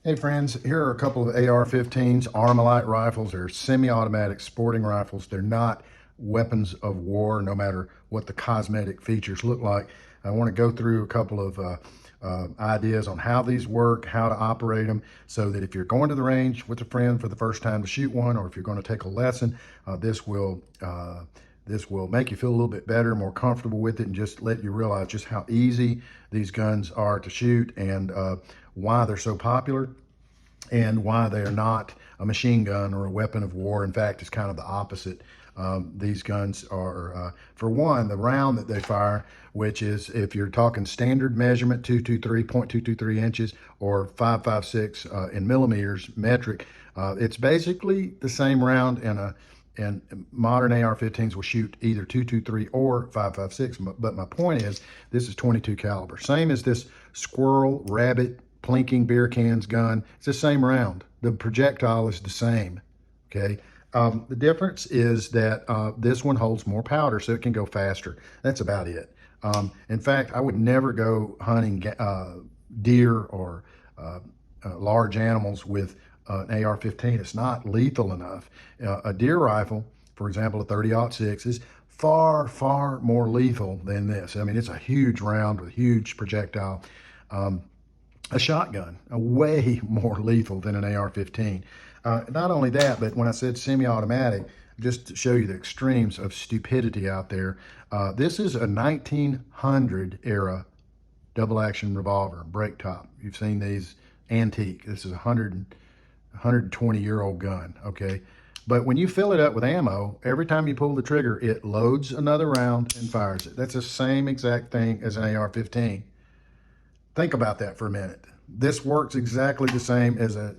Hey friends, here are a couple of AR-15s, Armalite rifles. They're semi-automatic sporting rifles. They're not weapons of war, no matter what the cosmetic features look like. I want to go through a couple of ideas on how these work, how to operate them, so that if you're going to the range with a friend for the first time to shoot one, or if you're going to take a lesson, this will make you feel a little bit better, more comfortable with it, and just let you realize just how easy these guns are to shoot and why they're so popular and why they are not a machine gun or a weapon of war. In fact, it's kind of the opposite. These guns are, for one, the round that they fire, which is, if you're talking standard measurement, 0.223 inches, or 5.56 in millimeters metric, it's basically the same round, and modern AR-15s will shoot either 223 or 5.56. But my point is, this is 22 caliber, same as this squirrel, rabbit, plinking beer cans gun. It's the same round. The projectile is the same. Okay. The difference is that this one holds more powder, so it can go faster. That's about it. In fact, I would never go hunting deer or large animals with an AR-15. It's not lethal enough. A deer rifle, for example, a 30-06, is far, far more lethal than this. I mean, it's a huge round with huge projectile. A shotgun, way more lethal than an AR-15. Not only that, but when I said semi-automatic, just to show you the extremes of stupidity out there, this is a 1900 era double action revolver, break top. You've seen these, antique. This is a 120-year-old gun, okay? But when you fill it up with ammo, every time you pull the trigger, it loads another round and fires it. That's the same exact thing as an AR-15. Think about that for a minute. This works exactly the same as a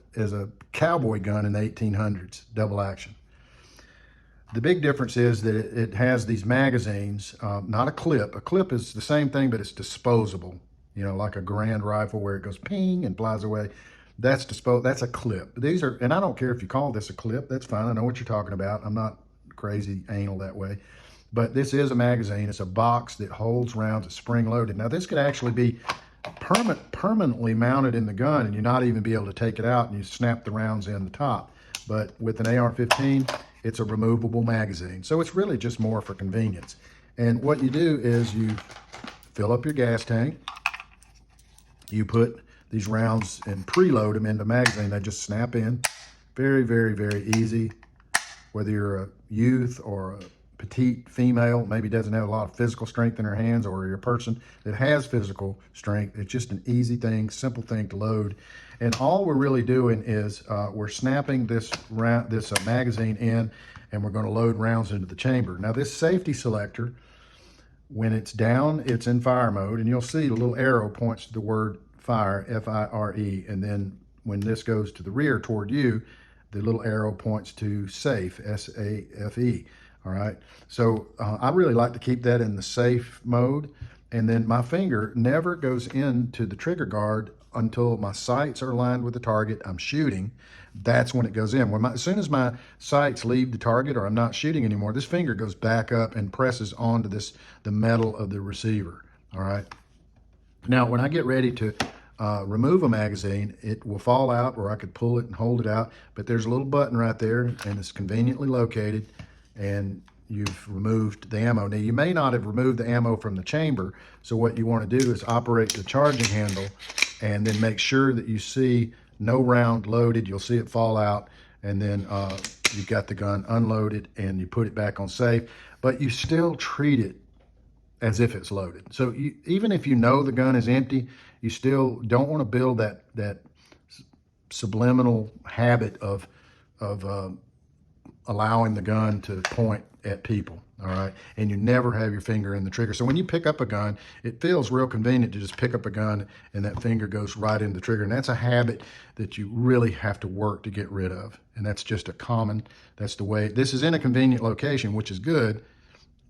cowboy gun in the 1800s, double action. The big difference is that it has these magazines, not a clip. A clip is the same thing, but it's disposable. You know, like a Grand rifle where it goes ping and flies away. That's a clip. These are, and I don't care if you call this a clip, that's fine. I know what you're talking about. I'm not crazy anal that way. But this is a magazine. It's a box that holds rounds. It's spring loaded. Now this could actually be permanently mounted in the gun, and you're not even be able to take it out, and you snap the rounds in the top. But with an AR-15, it's a removable magazine. So it's really just more for convenience. And what you do is you fill up your gas tank, you put these rounds and preload them into the magazine. They just snap in. Very, very, very easy. Whether you're a youth or a petite female, maybe doesn't have a lot of physical strength in her hands, or you're a person that has physical strength, it's just an easy thing, simple thing to load. And all we're really doing is we're snapping this magazine in, and we're going to load rounds into the chamber. Now this safety selector, when it's down, it's in fire mode, and you'll see the little arrow points to the word fire, F-I-R-E, and then when this goes to the rear toward you, the little arrow points to safe, S-A-F-E. All right, so I really like to keep that in the safe mode, and then my finger never goes into the trigger guard until my sights are aligned with the target I'm shooting. That's when it goes in. As soon as my sights leave the target, or I'm not shooting anymore, this finger goes back up and presses onto the metal of the receiver. All right. Now, when I get ready to remove a magazine, it will fall out, or I could pull it and hold it out, but there's a little button right there, and it's conveniently located, and you've removed the ammo. Now, you may not have removed the ammo from the chamber, so what you want to do is operate the charging handle and then make sure that you see no round loaded. You'll see it fall out, and then you've got the gun unloaded, and you put it back on safe, but you still treat it as if it's loaded. So even if you know the gun is empty, you still don't want to build that subliminal habit of allowing the gun to point at people, all right? And you never have your finger in the trigger. So when you pick up a gun, it feels real convenient to just pick up a gun and that finger goes right into the trigger. And that's a habit that you really have to work to get rid of. And that's just that's the way. This is in a convenient location, which is good,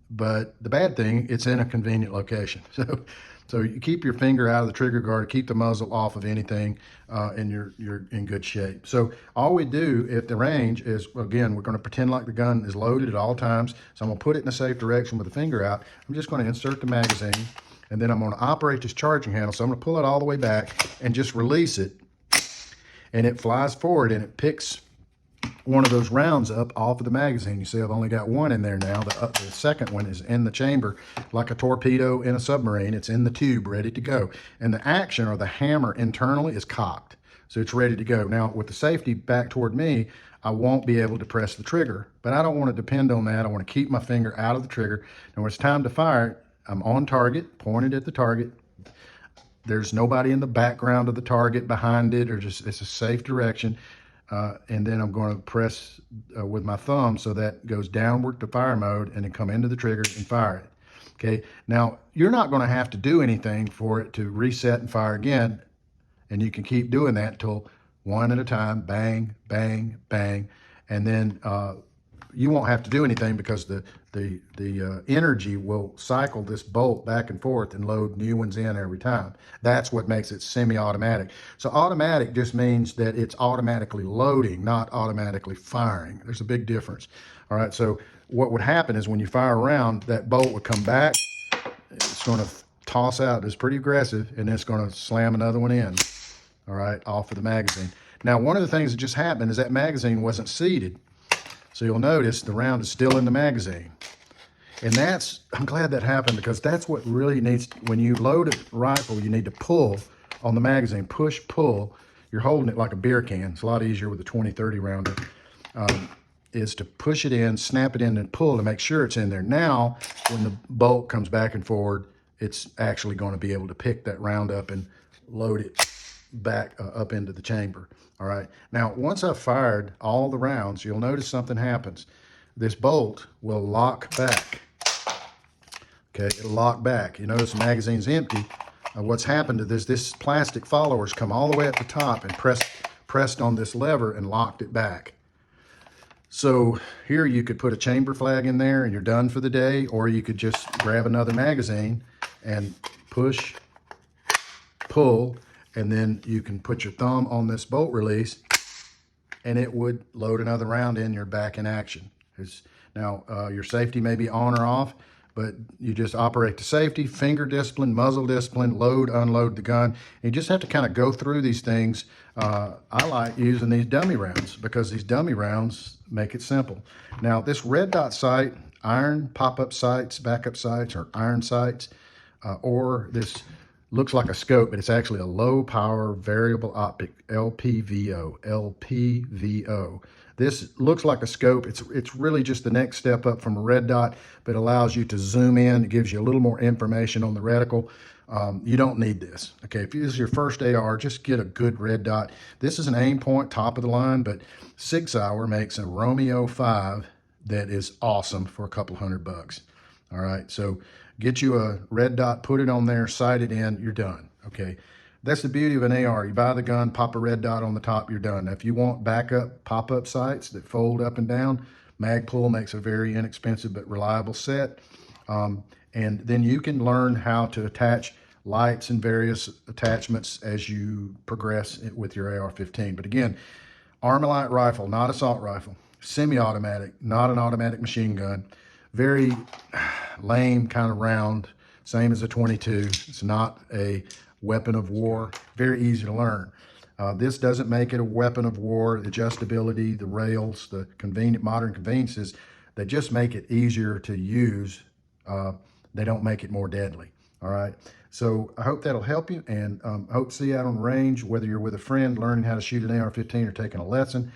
but the bad thing, it's in a convenient location. So you keep your finger out of the trigger guard, keep the muzzle off of anything, and you're in good shape. So all we do at the range is, again, we're going to pretend like the gun is loaded at all times. So I'm going to put it in a safe direction with the finger out. I'm just going to insert the magazine, and then I'm going to operate this charging handle. So I'm going to pull it all the way back and just release it. and it flies forward and it picks one of those rounds up off of the magazine. You see I've only got one in there now. The second one is in the chamber like a torpedo in a submarine. It's in the tube ready to go. And the action, or the hammer internally, is cocked. So it's ready to go. Now with the safety back toward me, I won't be able to press the trigger, but I don't want to depend on that. I want to keep my finger out of the trigger. And when it's time to fire, I'm on target, pointed at the target. There's nobody in the background of the target behind it, or just, it's a safe direction. And then I'm going to press with my thumb so that goes downward to fire mode, and then come into the trigger and fire it. Okay, now you're not going to have to do anything for it to reset and fire again, and you can keep doing that until one at a time, bang, bang, bang, and then you won't have to do anything because the energy will cycle this bolt back and forth and load new ones in every time. That's what makes it semi-automatic. So automatic just means that it's automatically loading, not automatically firing. There's a big difference. All right, so what would happen is when you fire around, that bolt would come back. It's going to toss out. It's pretty aggressive, and it's going to slam another one in. All right, off of the magazine. Now, one of the things that just happened is that magazine wasn't seated. So you'll notice the round is still in the magazine. And I'm glad that happened, because that's what really needs, when you load a rifle, you need to pull on the magazine, push, pull. You're holding it like a beer can. It's a lot easier with a 20-30 rounder, is to push it in, snap it in, and pull to make sure it's in there. Now, when the bolt comes back and forward, it's actually going to be able to pick that round up and load it back up into the chamber. All right. Now, once I've fired all the rounds, you'll notice something happens. This bolt will lock back. Okay, it'll lock back. You notice the magazine's empty. What's happened to this plastic follower's come all the way at the top and pressed on this lever and locked it back. So here you could put a chamber flag in there and you're done for the day, or you could just grab another magazine and push, pull, and then you can put your thumb on this bolt release and it would load another round in. You're back in action. Now, your safety may be on or off, but you just operate to safety, finger discipline, muzzle discipline, load, unload the gun. And you just have to kind of go through these things. I like using these dummy rounds because these dummy rounds make it simple. Now, this red dot sight, iron pop-up sights, backup sights, or iron sights, or this looks like a scope, but it's actually a low power variable optic, LPVO, LPVO. This looks like a scope. It's really just the next step up from a red dot, but allows you to zoom in. It gives you a little more information on the reticle. You don't need this. Okay, if this is your first AR, just get a good red dot. This is an aim point, top of the line, but Sig Sauer makes a Romeo 5 that is awesome for a couple $100. All right, so get you a red dot, put it on there, sight it in, you're done. Okay, that's the beauty of an AR. You buy the gun, pop a red dot on the top, you're done. Now, if you want backup pop-up sights that fold up and down, Magpul makes a very inexpensive but reliable set. And then you can learn how to attach lights and various attachments as you progress with your AR-15. But again, Armalite rifle, not assault rifle. Semi-automatic, not an automatic machine gun. Very lame kind of round, same as a 22. It's not a weapon of war. Very easy to learn. This doesn't make it a weapon of war. The adjustability, the rails, the convenient modern conveniences, they just make it easier to use. They don't make it more deadly. All right. So I hope that'll help you, and hope to see you out on the range, whether you're with a friend learning how to shoot an AR-15 or taking a lesson.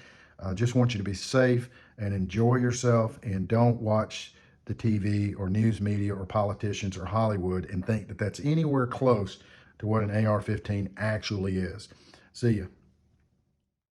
Just want you to be safe and enjoy yourself, and don't watch the TV or news media or politicians or Hollywood and think that that's anywhere close to what an AR-15 actually is. See ya.